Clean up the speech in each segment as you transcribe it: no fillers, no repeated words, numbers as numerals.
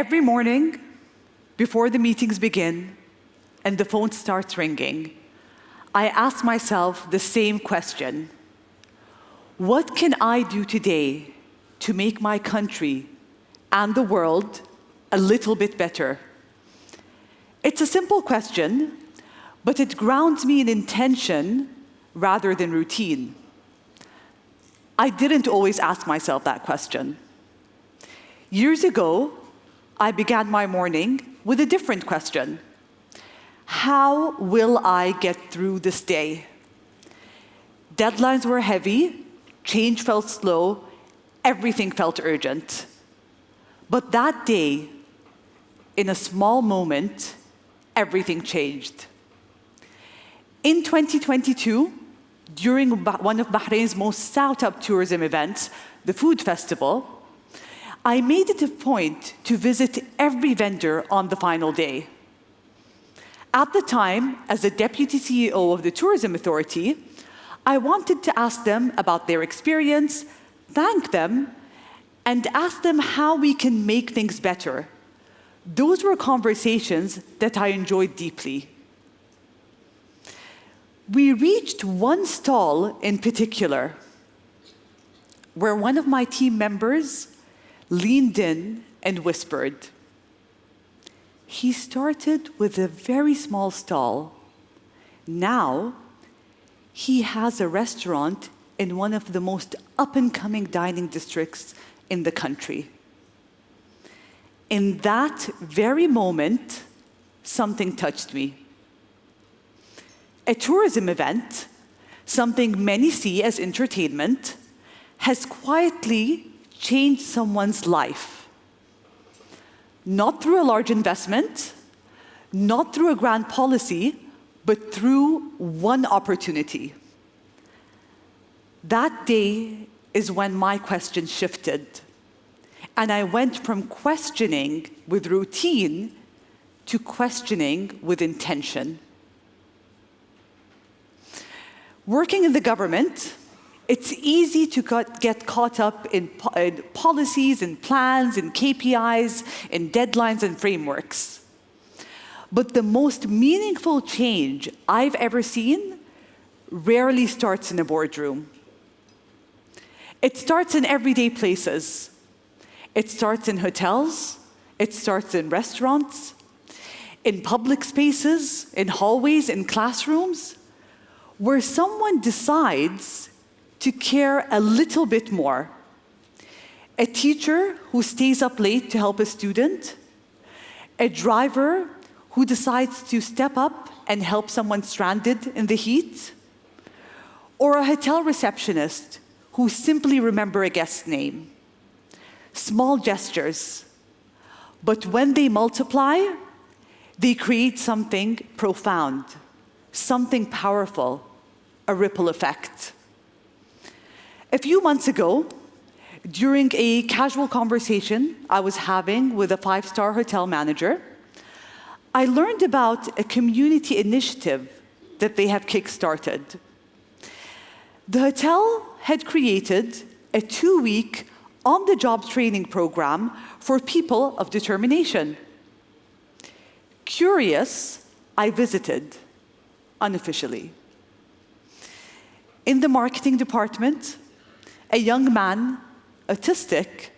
Every morning, before the meetings begin and the phone starts ringing, I ask myself the same question. What can I do today to make my country and the world a little bit better? It's a simple question, but it grounds me in intention rather than routine. I didn't always ask myself that question. Years ago, I began my morning with a different question. How will I get through this day? Deadlines were heavy, change felt slow, everything felt urgent. But that day, in a small moment, everything changed. In 2022, during one of Bahrain's most sought-up tourism events, the Food Festival, I made it a point to visit every vendor on the final day. At the time, as the Deputy CEO of the Tourism Authority, I wanted to ask them about their experience, thank them, and ask them how we can make things better. Those were conversations that I enjoyed deeply. We reached one stall in particular, where one of my team members leaned in and whispered. He started with a very small stall. Now, he has a restaurant in one of the most up-and-coming dining districts in the country. In that very moment, something touched me. A tourism event, something many see as entertainment, has quietly changed someone's life. Not through a large investment, not through a grand policy, but through one opportunity. That day is when my question shifted, and I went from questioning with routine to questioning with intention. Working in the government, it's easy to get caught up in policies and plans and KPIs and deadlines and frameworks. But the most meaningful change I've ever seen rarely starts in a boardroom. It starts in everyday places. It starts in hotels, it starts in restaurants, in public spaces, in hallways, in classrooms, where someone decides to care a little bit more. A teacher who stays up late to help a student, a driver who decides to step up and help someone stranded in the heat, or a hotel receptionist who simply remembers a guest's name. Small gestures, but when they multiply, they create something profound, something powerful, a ripple effect. A few months ago, during a casual conversation I was having with a 5-star hotel manager, I learned about a community initiative that they have kickstarted. The hotel had created a 2-week on-the-job training program for people of determination. Curious, I visited, unofficially. In the marketing department, a young man, autistic,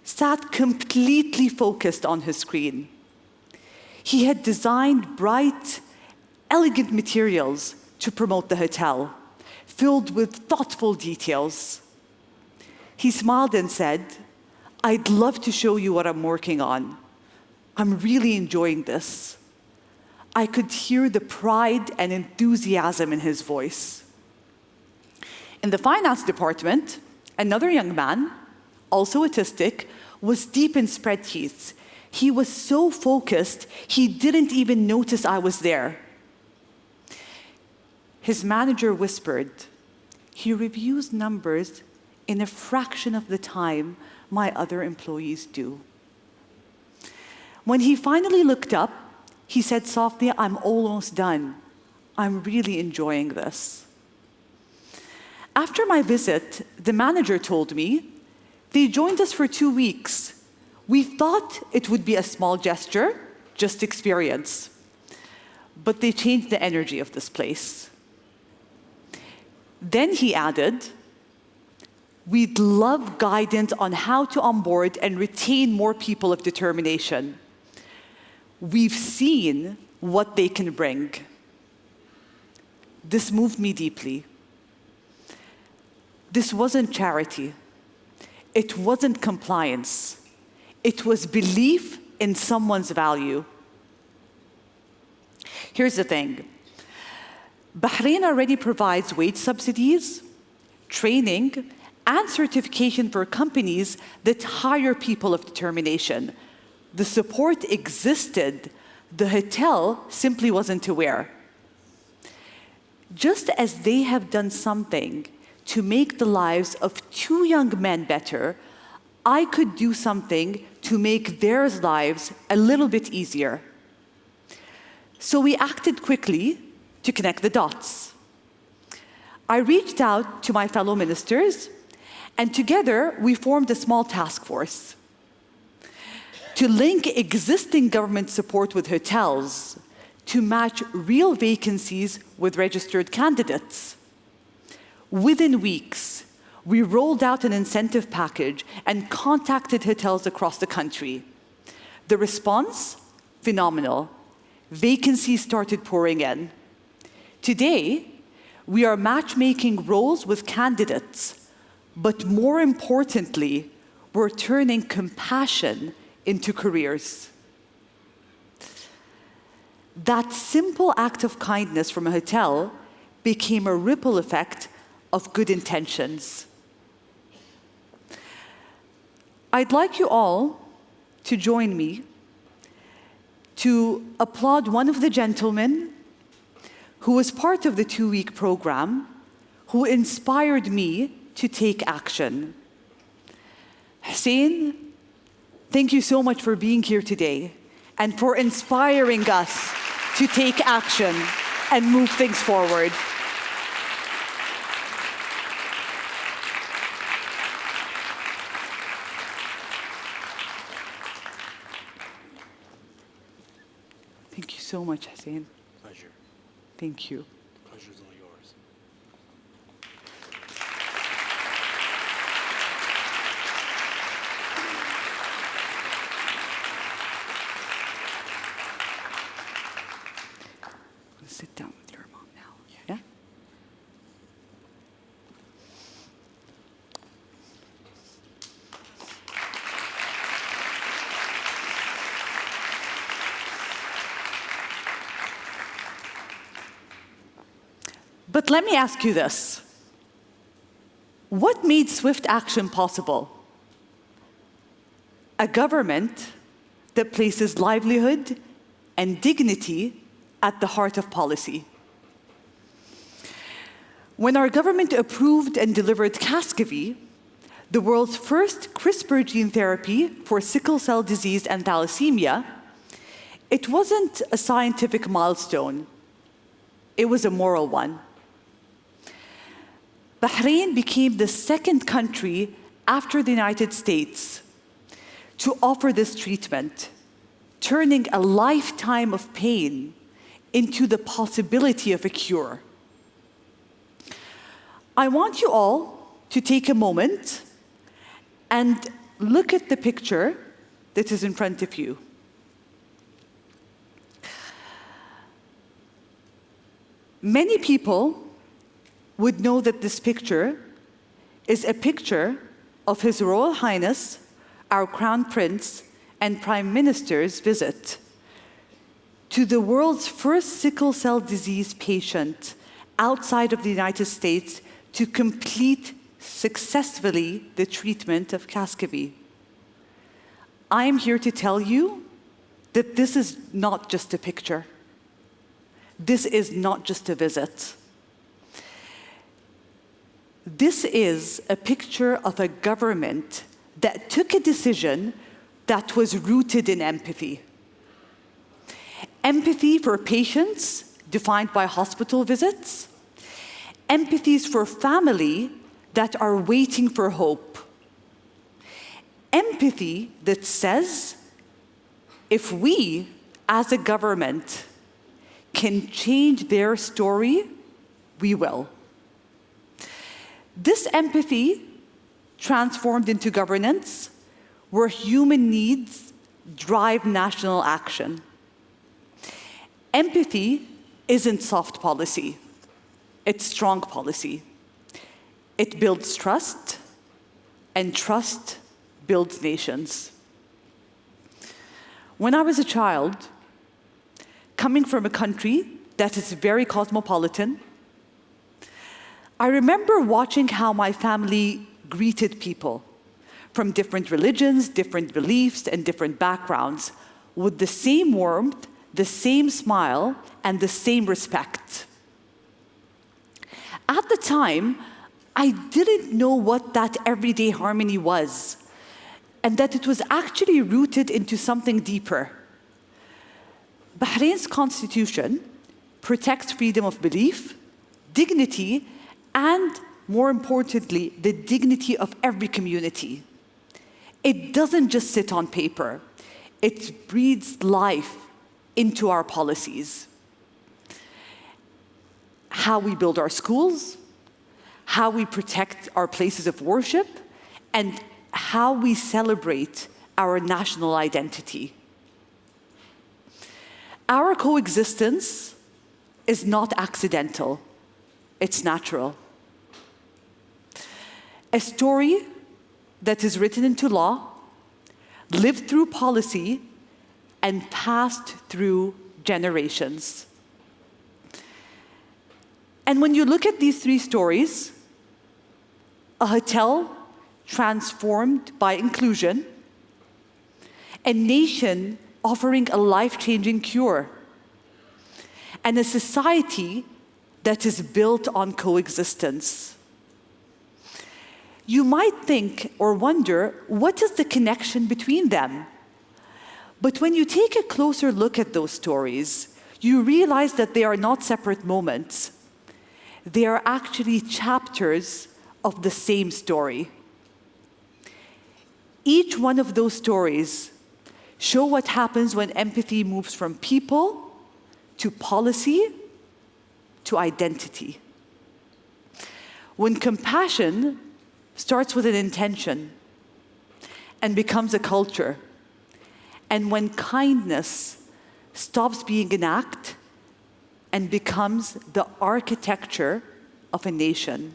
sat completely focused on his screen. He had designed bright, elegant materials to promote the hotel, filled with thoughtful details. He smiled and said, "I'd love to show you what I'm working on. I'm really enjoying this." I could hear the pride and enthusiasm in his voice. In the finance department, another young man, also autistic, was deep in spreadsheets. He was so focused, he didn't even notice I was there. His manager whispered, "He reviews numbers in a fraction of the time my other employees do." When he finally looked up, he said softly, "I'm almost done. I'm really enjoying this." After my visit, the manager told me they joined us for 2 weeks, We thought it would be a small gesture, just experience. But they changed the energy of this place. Then he added, we'd love guidance on how to onboard and retain more people of determination. We've seen what they can bring. This moved me deeply. This wasn't charity. It wasn't compliance. It was belief in someone's value. Here's the thing. Bahrain already provides wage subsidies, training, and certification for companies that hire people of determination. The support existed. The hotel simply wasn't aware. Just as they have done something to make the lives of 2 young men better, I could do something to make their lives a little bit easier. So we acted quickly to connect the dots. I reached out to my fellow ministers, and together we formed a small task force to link existing government support with hotels, to match real vacancies with registered candidates. Within weeks, we rolled out an incentive package and contacted hotels across the country. The response? Phenomenal. Vacancies started pouring in. Today, we are matchmaking roles with candidates, but more importantly, we're turning compassion into careers. That simple act of kindness from a hotel became a ripple effect of good intentions. I'd like you all to join me to applaud one of the gentlemen who was part of the 2-week program, who inspired me to take action. Hussein, thank you so much for being here today and for inspiring us to take action and move things forward. Thank you so much, Hussein. Pleasure. Thank you. The pleasure's all yours. Sit down with your mom now. Yeah? But let me ask you this. What made swift action possible? A government that places livelihood and dignity at the heart of policy. When our government approved and delivered Cascavy, the world's first CRISPR gene therapy for sickle cell disease and thalassemia, it wasn't a scientific milestone. It was a moral one. Bahrain became the second country after the United States to offer this treatment, turning a lifetime of pain into the possibility of a cure. I want you all to take a moment and look at the picture that is in front of you. Many people would know that this picture is a picture of His Royal Highness, our Crown Prince, and Prime Minister's visit to the world's first sickle cell disease patient outside of the United States to complete successfully the treatment of Cascavy. I am here to tell you that this is not just a picture. This is not just a visit. This is a picture of a government that took a decision that was rooted in empathy. Empathy for patients, defined by hospital visits. Empathies for family that are waiting for hope. empathy that says, if we, as a government, can change their story, we will. This empathy transformed into governance, where human needs drive national action. Empathy isn't soft policy, it's strong policy. It builds trust, and trust builds nations. When I was a child, coming from a country that is very cosmopolitan, I remember watching how my family greeted people from different religions, different beliefs, and different backgrounds with the same warmth, the same smile, and the same respect. At the time, I didn't know what that everyday harmony was, and that it was actually rooted into something deeper. Bahrain's constitution protects freedom of belief, dignity, and more importantly, the dignity of every community. It doesn't just sit on paper. It breathes life into our policies. How we build our schools, how we protect our places of worship, and how we celebrate our national identity. Our coexistence is not accidental, it's natural. A story that is written into law, lived through policy, and passed through generations. And when you look at these three stories, a hotel transformed by inclusion, a nation offering a life-changing cure, and a society that is built on coexistence. You might think or wonder, what is the connection between them? But when you take a closer look at those stories, you realize that they are not separate moments. They are actually chapters of the same story. Each one of those stories show what happens when empathy moves from people to policy to identity. When compassion starts with an intention and becomes a culture, and when kindness stops being an act and becomes the architecture of a nation.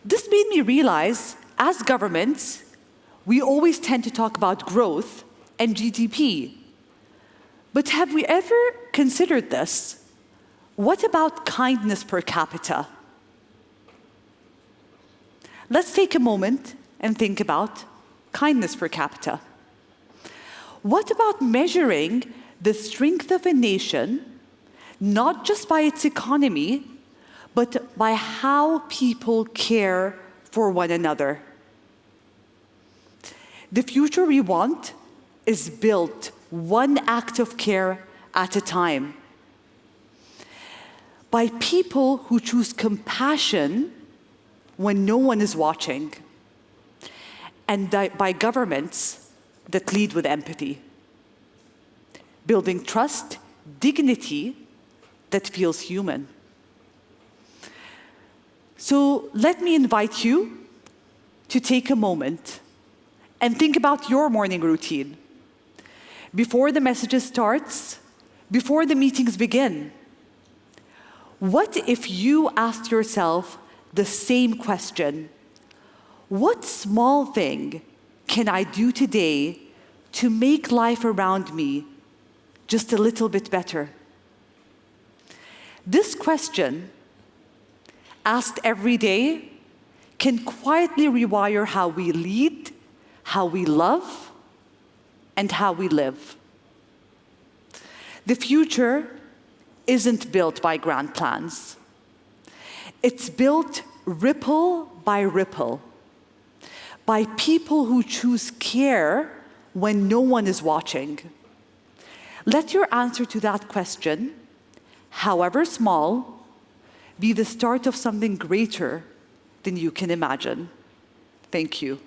This made me realize, as governments, we always tend to talk about growth and GDP. But have we ever considered this? What about kindness per capita? Let's take a moment and think about kindness per capita. What about measuring the strength of a nation, not just by its economy, but by how people care for one another? The future we want is built one act of care at a time, by people who choose compassion when no one is watching, and by governments that lead with empathy, building trust, dignity that feels human. So let me invite you to take a moment and think about your morning routine. Before the messages starts, before the meetings begin, what if you asked yourself the same question? What small thing can I do today to make life around me just a little bit better? This question, asked every day, can quietly rewire how we lead, how we love, and how we live. The future isn't built by grand plans. It's built ripple by ripple, by people who choose care when no one is watching. Let your answer to that question, however small, be the start of something greater than you can imagine. Thank you.